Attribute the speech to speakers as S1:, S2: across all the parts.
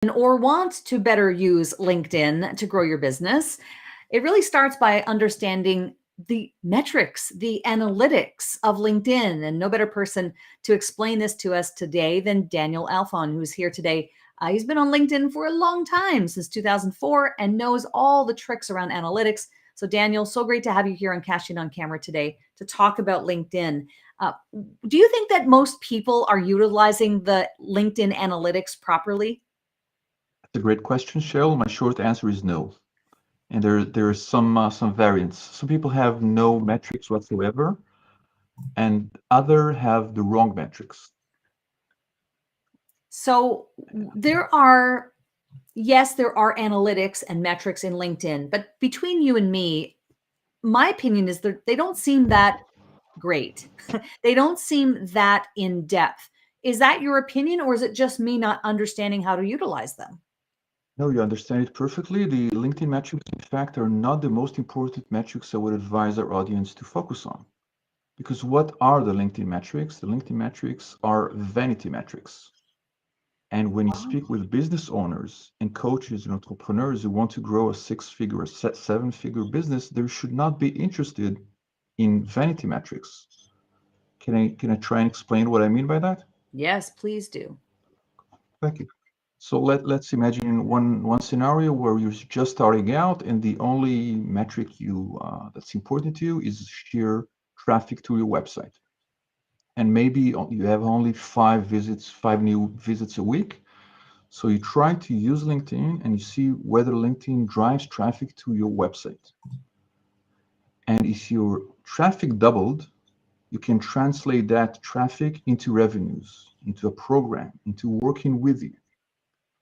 S1: or want to better use LinkedIn to grow your business, it really starts by understanding the metrics, the analytics of LinkedIn. And no better person to explain this to us today than Daniel Alfon, who's here today. He's been on LinkedIn for a long time, since 2004, and knows all the tricks around analytics. So Daniel, so great to have you here on Cashing on Camera today to talk about LinkedIn. Do you think that most people are utilizing the LinkedIn analytics properly?
S2: That's a great question, Cheryl. My short answer is no. And there are some variants. Some people have no metrics whatsoever, and other have the wrong metrics.
S1: So there are, yes, there are analytics and metrics in LinkedIn, but between you and me, my opinion is that they don't seem that great. They don't seem that in depth. Is that your opinion, or is it just me not understanding how to utilize them?
S2: No, you understand it perfectly. The LinkedIn metrics, in fact, are not the most important metrics I would advise our audience to focus on. Because what are the LinkedIn metrics? The LinkedIn metrics are vanity metrics. And when you speak with business owners and coaches and entrepreneurs who want to grow a six-figure, seven-figure business, they should not be interested in vanity metrics. Can I try and explain what I mean by that?
S1: Yes, please do.
S2: Thank you. So let's imagine one scenario where you're just starting out, and the only metric that's important to you is sheer traffic to your website. And maybe you have only five new visits a week. So you try to use LinkedIn and you see whether LinkedIn drives traffic to your website. And if your traffic doubled, you can translate that traffic into revenues, into a program, into working with you.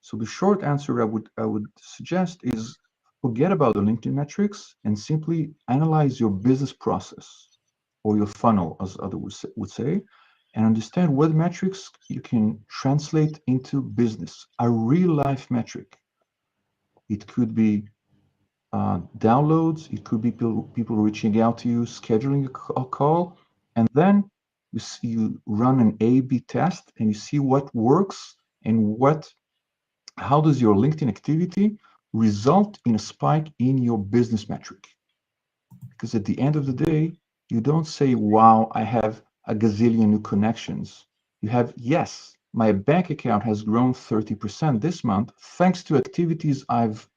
S2: So the short answer I would suggest is forget about the LinkedIn metrics and simply analyze your business process or your funnel, as others would say, and understand what metrics you can translate into business, a real life metric. It could be downloads, it could be people reaching out to you, scheduling a call, and then you run an A/B test and you see what works and how does your LinkedIn activity result in a spike in your business metric? Because at the end of the day, you don't say, wow, I have a gazillion new connections. You have, yes, my bank account has grown 30% this month thanks to activities I've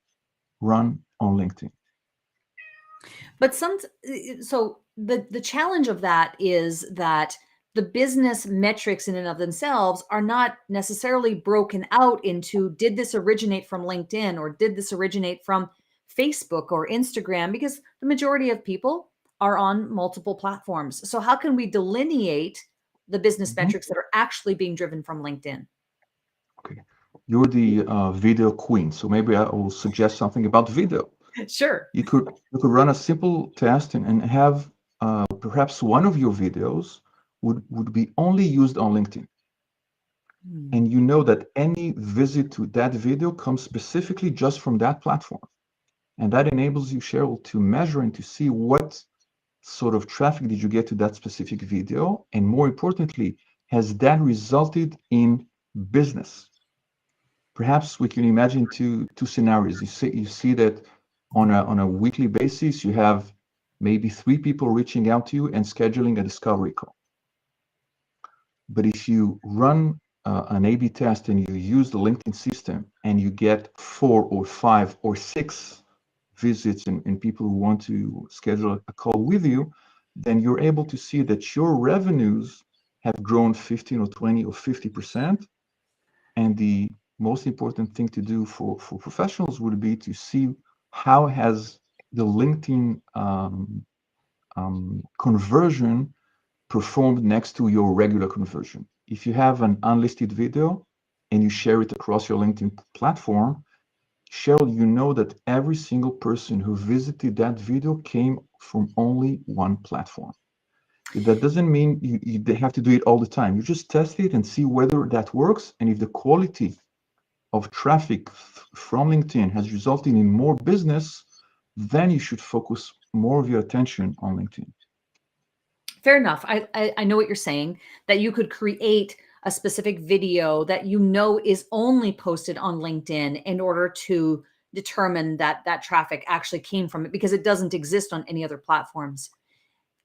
S2: run on LinkedIn.
S1: But so the challenge of that is that the business metrics in and of themselves are not necessarily broken out into, did this originate from LinkedIn or did this originate from Facebook or Instagram? Because the majority of people are on multiple platforms. So how can we delineate the business
S2: Mhm.
S1: metrics that are actually being driven from LinkedIn?
S2: Okay. You're the video queen, so maybe I will suggest something about video.
S1: Sure.
S2: You could run a simple test and have perhaps one of your videos would be only used on LinkedIn.
S1: Hmm.
S2: And you know that any visit to that video comes specifically just from that platform. And that enables you, Cheryl, to measure and to see what sort of traffic did you get to that specific video. And more importantly, has that resulted in business? Perhaps we can imagine two scenarios. You see that on a weekly basis, you have maybe 3 people reaching out to you and scheduling a discovery call. But if you run an A/B test and you use the LinkedIn system and you get 4 or 5 or 6 visits and people who want to schedule a call with you, then you're able to see that your revenues have grown 15 or 20 or 50%. And the most important thing to do for professionals would be to see how has the LinkedIn conversion performed next to your regular conversion. If you have an unlisted video and you share it across your LinkedIn platform, Cheryl, you know that every single person who visited that video came from only one platform. That doesn't mean they have to do it all the time. You just test it and see whether that works. And if the quality of traffic from LinkedIn has resulted in more business, then you should focus more of your attention on LinkedIn.
S1: Fair enough. I know what you're saying, that you could create a specific video that you know is only posted on LinkedIn in order to determine that that traffic actually came from it, because it doesn't exist on any other platforms.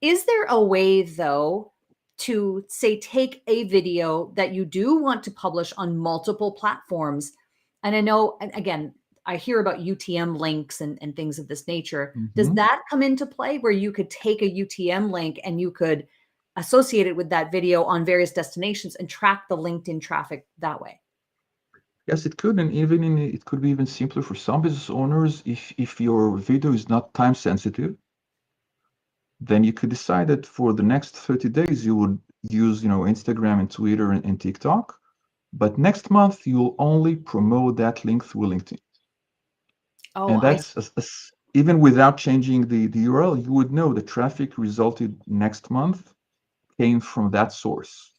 S1: Is there a way, though, to say take a video that you do want to publish on multiple platforms? And I know, and again, I hear about UTM links and things of this nature. Does
S2: Mhm.
S1: that come into play where you could take a UTM link and you could associate it with that video on various destinations and track the LinkedIn traffic that way?
S2: Yes, it could, and it could be even simpler for some business owners. If your video is not time sensitive, then you could decide that for the next 30 days you would use, Instagram and Twitter and TikTok, but next month you'll only promote that link through LinkedIn.
S1: Oh,
S2: And that's even without changing the URL, you would know the traffic resulted next month came from that source.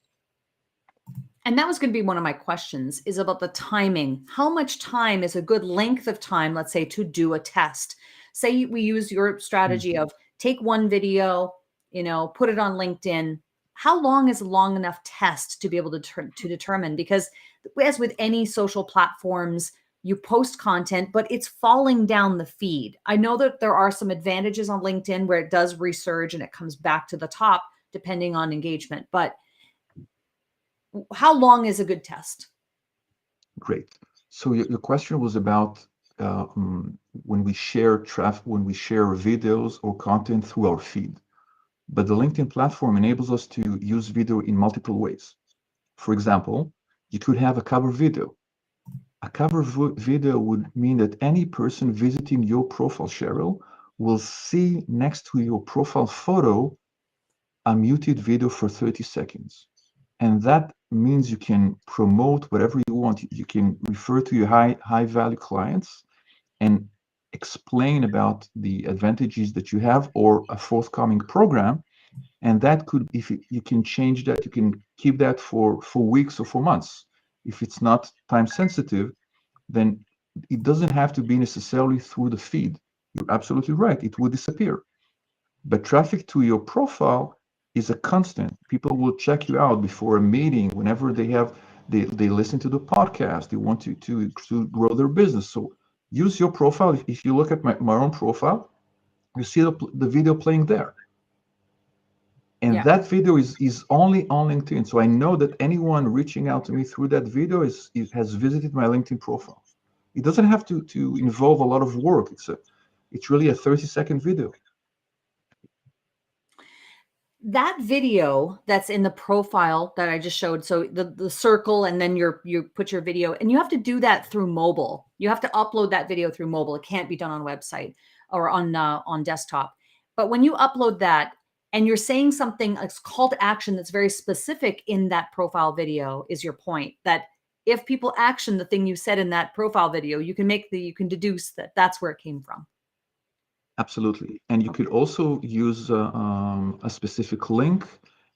S1: And that was going to be one of my questions, is about the timing. How much time is a good length of time, let's say, to do a test? Say we use your strategy of take one video, put it on LinkedIn. How long is a long enough test to be able to determine? Because as with any social platforms, you post content, but it's falling down the feed. I know that there are some advantages on LinkedIn where it does resurge and it comes back to the top depending on engagement. But how long is a good test?
S2: Great. So your question was about when we share videos or content through our feed. But the LinkedIn platform enables us to use video in multiple ways. For example, you could have a cover video. A cover video would mean that any person visiting your profile, Cheryl, will see next to your profile photo a muted video for 30 seconds. And that means you can promote whatever you want. You can refer to your high value clients and explain about the advantages that you have or a forthcoming program. And that could, if you can change that, you can keep that for weeks or for months. If it's not time sensitive, then it doesn't have to be necessarily through the feed. You're absolutely right. It will disappear. But traffic to your profile is a constant. People will check you out before a meeting, whenever they listen to the podcast, they want to grow their business. So use your profile. If you look at my own profile, you see the video playing there. And that video is only on LinkedIn. So I know that anyone reaching out to me through that video has visited my LinkedIn profile. It doesn't have to involve a lot of work. It's really a 30-second video.
S1: That video that's in the profile that I just showed, so the circle, and then you put your video, and you have to do that through mobile. You have to upload that video through mobile. It can't be done on website or on desktop. But when you upload that and you're saying something, it's call to action that's very specific in that profile video, is your point that if people action the thing you said in that profile video, you can deduce that that's where it came from.
S2: Absolutely. And you could also use a specific link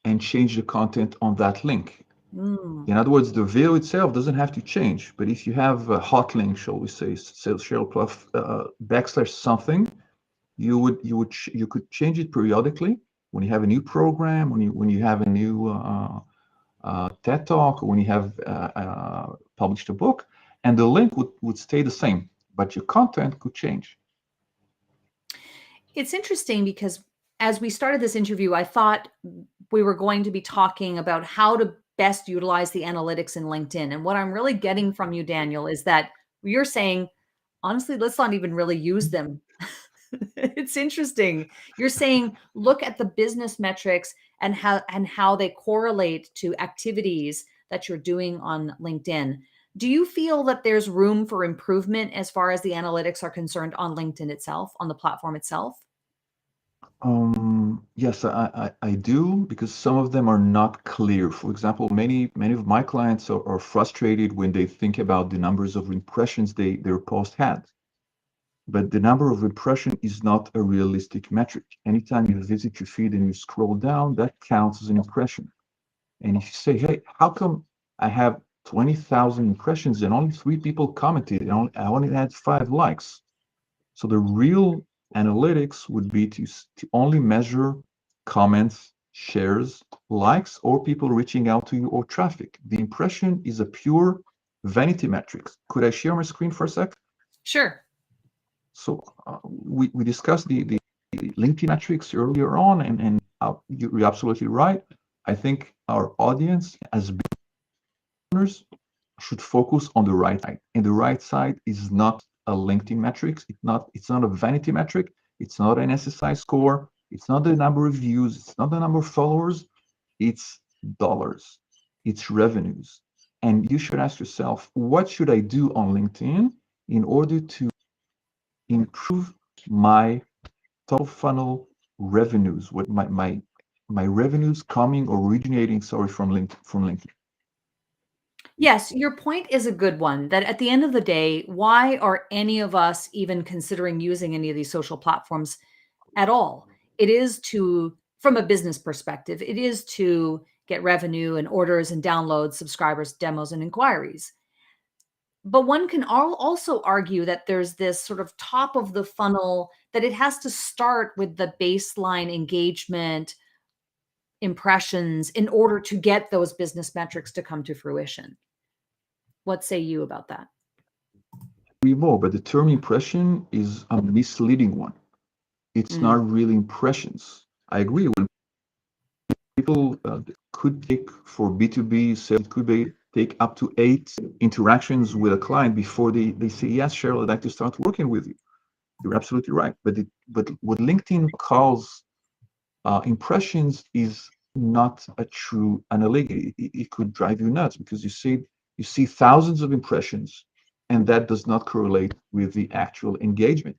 S2: and change the content on that link. In other words, the video itself doesn't have to change, but if you have a hot link, shall we say, Cheryl Plouffe / something, you could change it periodically when you have a new program, when you have a new TED Talk, or when you have published a book, and the link would stay the same, but your content could change.
S1: It's interesting because as we started this interview, I thought we were going to be talking about how to best utilize the analytics in LinkedIn. And what I'm really getting from you, Daniel, is that you're saying, honestly, let's not even really use them. It's interesting. You're saying, look at the business metrics and how they correlate to activities that you're doing on LinkedIn. Do you feel that there's room for improvement as far as the analytics are concerned on LinkedIn itself, on the platform itself?
S2: Yes, I do, because some of them are not clear. For example, many of my clients are frustrated when they think about the numbers of impressions their post had. But the number of impression is not a realistic metric. Anytime you visit your feed and you scroll down, that counts as an impression. And if you say, hey, how come I have 20,000 impressions and only 3 people commented and I only had 5 likes? So the real analytics would be to only measure comments shares, likes, or people reaching out to you or traffic. The impression is a pure vanity metric. Could I share my screen for a sec?
S1: Sure.
S2: So we discussed the LinkedIn metrics earlier on, and you're absolutely right. I think our audience as business owners should focus on the right side, and the right side is not a LinkedIn metrics. It's not a vanity metric. It's not an SSI score. It's not the number of views. It's not the number of followers. It's dollars. It's revenues. And you should ask yourself, what should I do on LinkedIn in order to improve my top of funnel revenues? What my revenues coming originating, sorry, from LinkedIn.
S1: Yes, your point is a good one, that at the end of the day, why are any of us even considering using any of these social platforms at all? It is to, from a business perspective, it is to get revenue and orders and downloads, subscribers, demos, and inquiries. But one can also argue that there's this sort of top of the funnel, that it has to start with the baseline engagement impressions in order to get those business metrics to come to fruition. What say you about that?
S2: More, but the term impression is a misleading one. It's not really impressions. I agree. When people could take for B2B sales, could take up to 8 interactions with a client before they say, yes, Cheryl, I'd like to start working with you. You're absolutely right. But what LinkedIn calls impressions is not a true analytic. It could drive you nuts, because you see thousands of impressions, and that does not correlate with the actual engagement.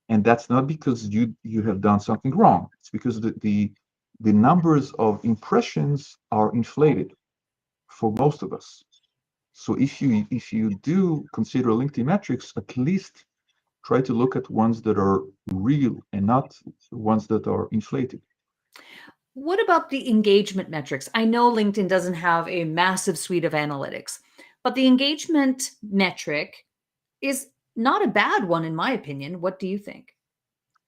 S2: And that's not because you have done something wrong. It's because the numbers of impressions are inflated for most of us. So if you do consider LinkedIn metrics, at least try to look at ones that are real and not ones that are inflated.
S1: What about the engagement metrics? I know LinkedIn doesn't have a massive suite of analytics, but the engagement metric is not a bad one, in my opinion. What do you think?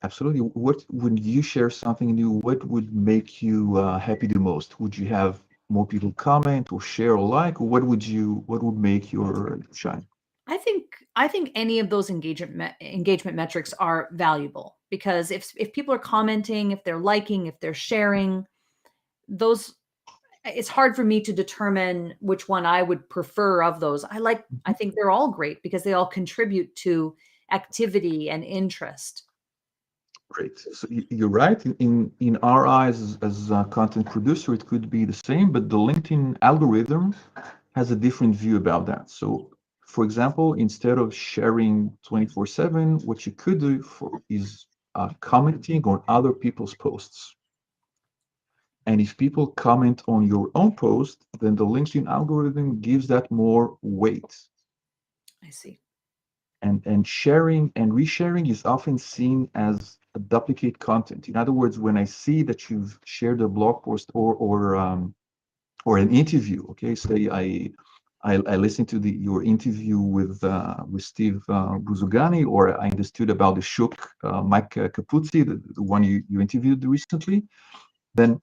S2: Absolutely. What when you share something new, what would make you happy the most? Would you have more people comment or share or like, or what would make your shine?
S1: I think any of those engagement metrics are valuable, because if people are commenting, if they're liking, if they're sharing, those, it's hard for me to determine which one I would prefer of those. I think they're all great because they all contribute to activity and interest.
S2: Great. So you're right. In our eyes as a content producer, it could be the same, but the LinkedIn algorithm has a different view about that. So, for example, instead of sharing 24/7, what you could do is commenting on other people's posts. And if people comment on your own post, then the LinkedIn algorithm gives that more weight.
S1: I see.
S2: And sharing and resharing is often seen as a duplicate content. In other words, when I see that you've shared a blog post or an interview, okay, say I listened to your interview with Steve Buzugani, or I understood about the Shook Mike Capuzzi, the one you interviewed recently, then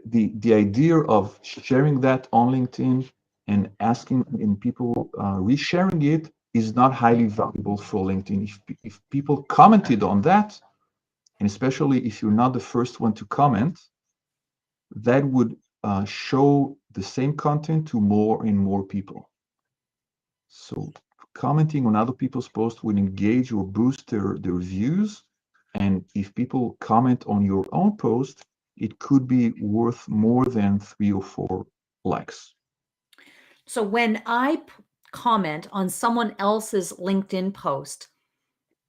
S2: the idea of sharing that on LinkedIn and asking in people resharing it is not highly valuable for LinkedIn. If people commented on that, and especially if you're not the first one to comment, that would show the same content to more and more people. So commenting on other people's posts will engage or boost their views. And if people comment on your own post, it could be worth more than 3 or 4 likes.
S1: So when I comment on someone else's LinkedIn post,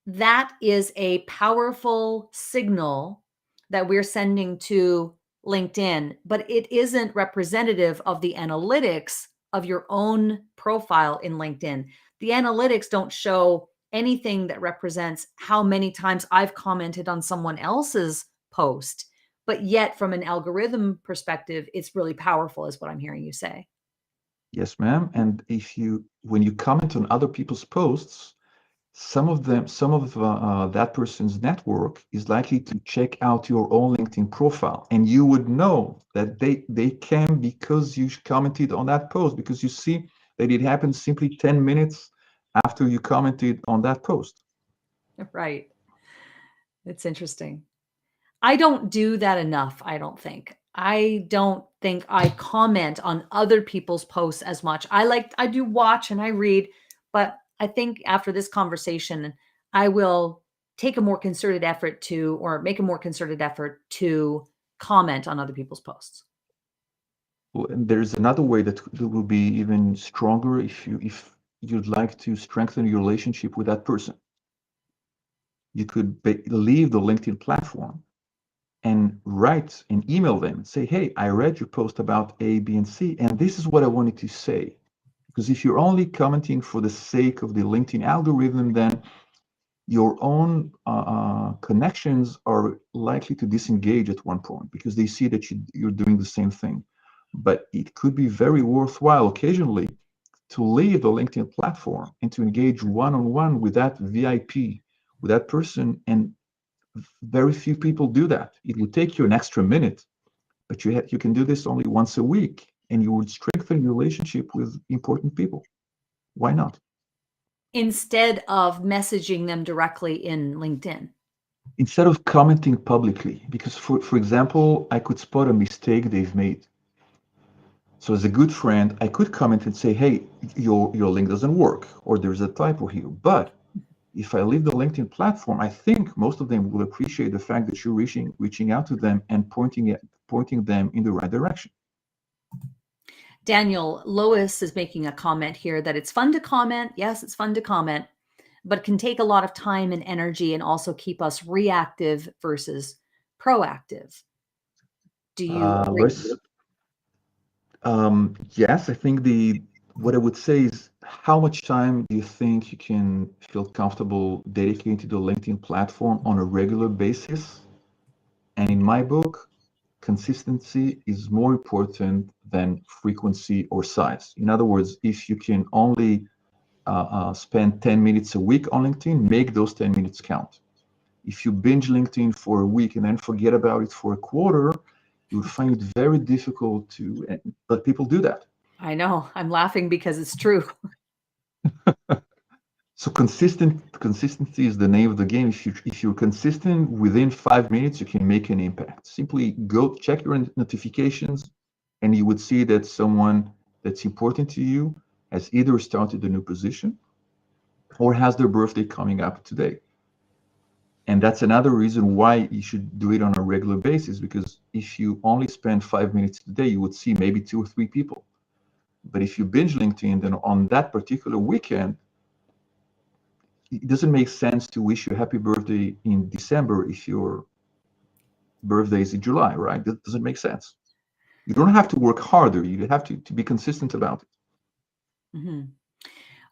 S1: that is a powerful signal that we're sending to LinkedIn, but it isn't representative of the analytics of your own profile in LinkedIn. The analytics don't show anything that represents how many times I've commented on someone else's post, but yet from an algorithm perspective, it's really powerful, is what I'm hearing you say.
S2: Yes, ma'am. And when you comment on other people's posts, some of that person's network is likely to check out your own LinkedIn profile, and you would know that they can because you commented on that post, because you see that it happened simply 10 minutes after you commented on that post.
S1: Right. It's interesting. I don't do that enough, I don't think. I don't think I comment on other people's posts as much. I do watch and I read, but I think after this conversation, I will take a more concerted effort to, or make a more concerted effort to comment on other people's posts.
S2: Well, and there's another way that will be even stronger if you'd like to strengthen your relationship with that person. You could leave the LinkedIn platform and write and email them and say, hey, I read your post about A, B, and C, and this is what I wanted to say. Because if you're only commenting for the sake of the LinkedIn algorithm, then your own connections are likely to disengage at one point because they see that you're doing the same thing. But it could be very worthwhile occasionally to leave the LinkedIn platform and to engage one-on-one with that VIP, with that person. And very few people do that. It would take you an extra minute, but you can do this only once a week, and you would strengthen your relationship with important people. Why not?
S1: Instead of messaging them directly in LinkedIn.
S2: Instead of commenting publicly, because for example, I could spot a mistake they've made. So as a good friend, I could comment and say, hey, your link doesn't work, or there's a typo here. But if I leave the LinkedIn platform, I think most of them will appreciate the fact that you're reaching out to them and pointing them in the right direction.
S1: Daniel, Lois is making a comment here that it's fun to comment. Yes, it's fun to comment, but can take a lot of time and energy and also keep us reactive versus proactive. Do you agree?
S2: Yes, I think what I would say is, how much time do you think you can feel comfortable dedicating to the LinkedIn platform on a regular basis? And in my book, consistency is more important than frequency or size. In other words, if you can only spend 10 minutes a week on LinkedIn, make those 10 minutes count. If you binge LinkedIn for a week and then forget about it for a quarter, you would find it very difficult but people do that.
S1: I know. I'm laughing because it's true.
S2: So consistency is the name of the game. If you're consistent, within 5 minutes, you can make an impact. Simply go check your notifications, and you would see that someone that's important to you has either started a new position or has their birthday coming up today. And that's another reason why you should do it on a regular basis, because if you only spend 5 minutes a day, you would see maybe 2 or 3 people. But if you binge LinkedIn, then on that particular weekend, it doesn't make sense to wish you a happy birthday in December if your birthday is in July, right? That doesn't make sense. You don't have to work harder. You have to be consistent about it.
S1: Mm-hmm.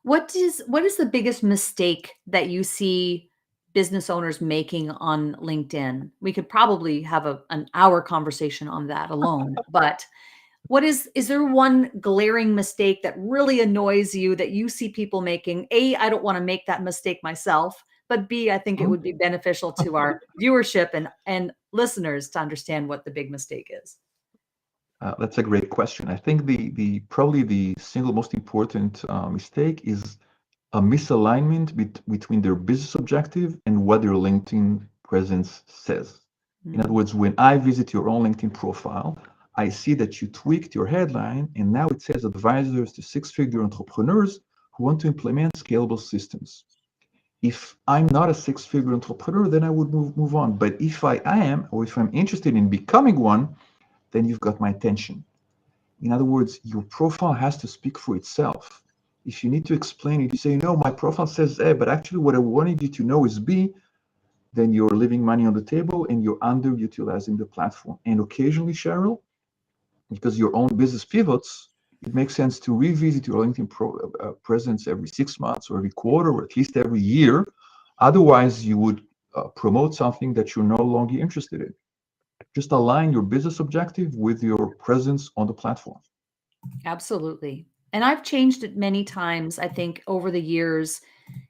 S1: What is the biggest mistake that you see business owners making on LinkedIn? We could probably have an hour conversation on that alone, but is there one glaring mistake that really annoys you that you see people making? A, I don't want to make that mistake myself, but B, I think it would be beneficial to our viewership and listeners to understand what the big mistake is.
S2: That's a great question. I think probably the single most important mistake is a misalignment between their business objective and what their LinkedIn presence says. In other words, when I visit your own LinkedIn profile, I see that you tweaked your headline, and now it says advisors to six-figure entrepreneurs who want to implement scalable systems. If I'm not a six-figure entrepreneur, then I would move on. But if I am, or if I'm interested in becoming one, then you've got my attention. In other words, your profile has to speak for itself. If you need to explain it, you say, no, my profile says A, but actually what I wanted you to know is B, then you're leaving money on the table and you're underutilizing the platform. And occasionally, Cheryl, because your own business pivots, it makes sense to revisit your LinkedIn presence every 6 months or every quarter or at least every year. Otherwise, you would promote something that you're no longer interested in. Just align your business objective with your presence on the platform.
S1: Absolutely. And I've changed it many times, I think, over the years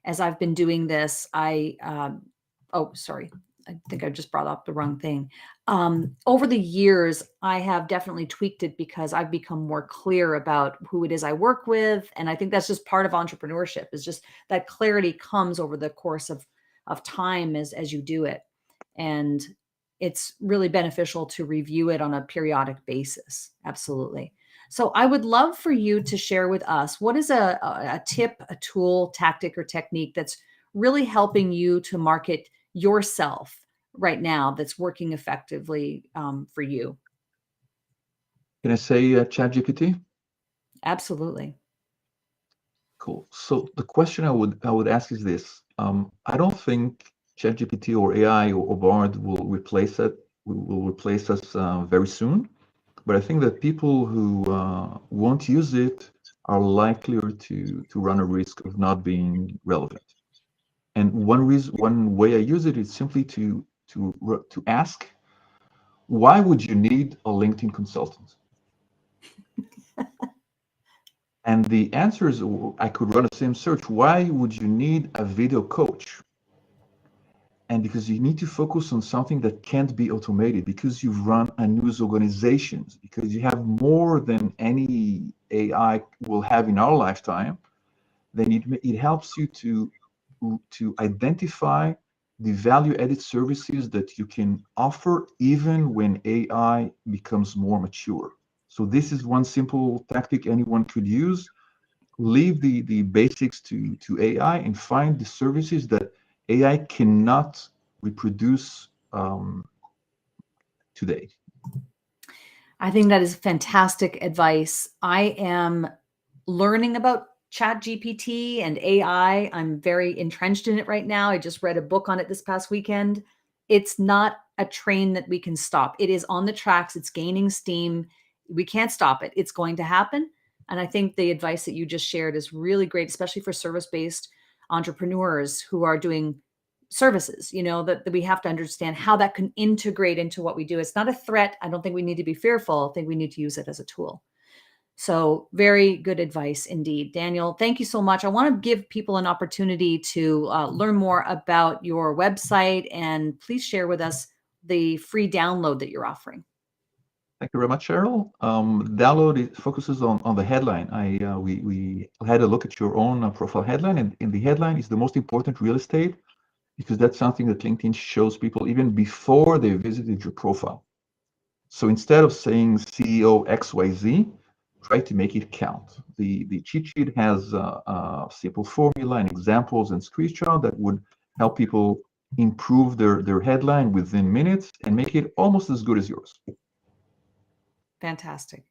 S1: as I've been doing this, oh, sorry. I think I just brought up the wrong thing. Over the years, I have definitely tweaked it because I've become more clear about who it is I work with. And I think that's just part of entrepreneurship, is just that clarity comes over the course of time as you do it. And it's really beneficial to review it on a periodic basis. Absolutely. So I would love for you to share with us, what is a tip, a tool, tactic, or technique that's really helping you to market yourself right now, that's working effectively for you?
S2: Can I say ChatGPT?
S1: Absolutely.
S2: Cool. So the question I would ask is this: I don't think ChatGPT or AI or Bard will replace it. Will replace us very soon. But I think that people who won't use it are likelier to run a risk of not being relevant. And one way I use it is simply to ask, why would you need a LinkedIn consultant? And the answer is, I could run the same search. Why would you need a video coach? And because you need to focus on something that can't be automated, because you've run a news organizations, because you have more than any AI will have in our lifetime, then it helps you to identify the value-added services that you can offer even when AI becomes more mature. So this is one simple tactic anyone could use. Leave the basics to AI and find the services that AI cannot reproduce today.
S1: I think that is fantastic advice. I am learning about Chat GPT and AI. I'm very entrenched in it right now. I just read a book on it this past weekend. It's not a train that we can stop. It is on the tracks. It's gaining steam. We can't stop it. It's going to happen. And I think the advice that you just shared is really great, especially for service-based entrepreneurs who are doing services, that we have to understand how that can integrate into what we do. It's not a threat. I don't think we need to be fearful. I think we need to use it as a tool. So very good advice indeed. Daniel, thank you so much. I want to give people an opportunity to learn more about your website, and please share with us the free download that you're offering.
S2: Thank you very much, Cheryl. Download, it focuses on the headline. We had a look at your own profile headline, and in the headline is the most important real estate, because that's something that LinkedIn shows people even before they visited your profile. So instead of saying CEO XYZ, try to make it count. The cheat sheet has a simple formula and examples and screenshot that would help people improve their headline within minutes and make it almost as good as yours.
S1: Fantastic.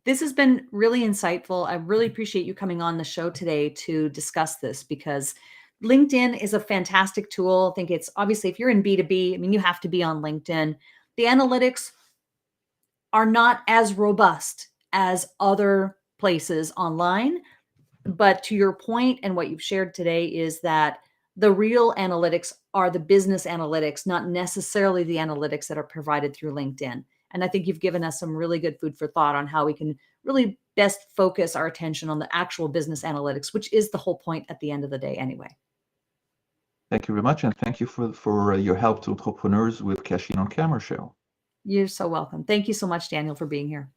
S1: This has been really insightful. I really appreciate you coming on the show today to discuss this, because LinkedIn is a fantastic tool. I think it's obviously, if you're in B2B, I mean, you have to be on LinkedIn. The analytics are not as robust as other places online. But to your point, and what you've shared today, is that the real analytics are the business analytics, not necessarily the analytics that are provided through LinkedIn. And I think you've given us some really good food for thought on how we can really best focus our attention on the actual business analytics, which is the whole point at the end of the day anyway.
S2: Thank you very much. And thank you for your help to entrepreneurs with Cash In on Camera show.
S1: You're so welcome. Thank you so much, Daniel, for being here.